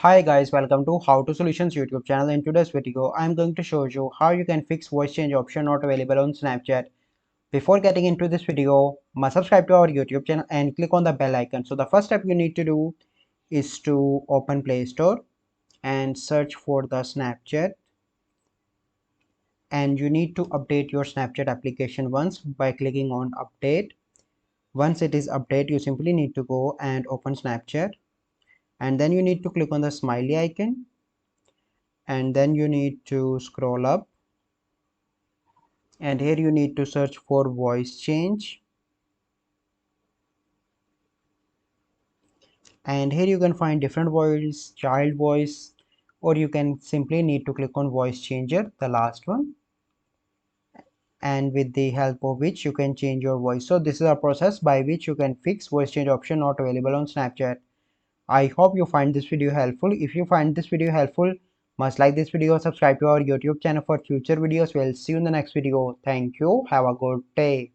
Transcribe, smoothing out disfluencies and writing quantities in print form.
Hi guys, welcome to How to Solutions YouTube channel. In today's video, I'm going to show you how you can fix voice change option not available on Snapchat. Before getting into this video, must subscribe to our YouTube channel and click on the bell icon. So the first step you need to do is to open Play Store and search for the Snapchat. And you need to update your Snapchat application once by clicking on update. Once it is updated, you simply need to go and open Snapchat. And then you need to click on the smiley icon. And then you need to scroll up, and here you need to search for voice change, and here you can find different voice, child voice, or you can simply need to click on voice changer, the last one, and with the help of which you can change your voice. So this is a process by which you can fix voice change option not available on Snapchat. I hope you find this video helpful. If you find this video helpful, must like this video, subscribe to our YouTube channel for future videos. We'll see you in the next video. Thank you. Have a good day.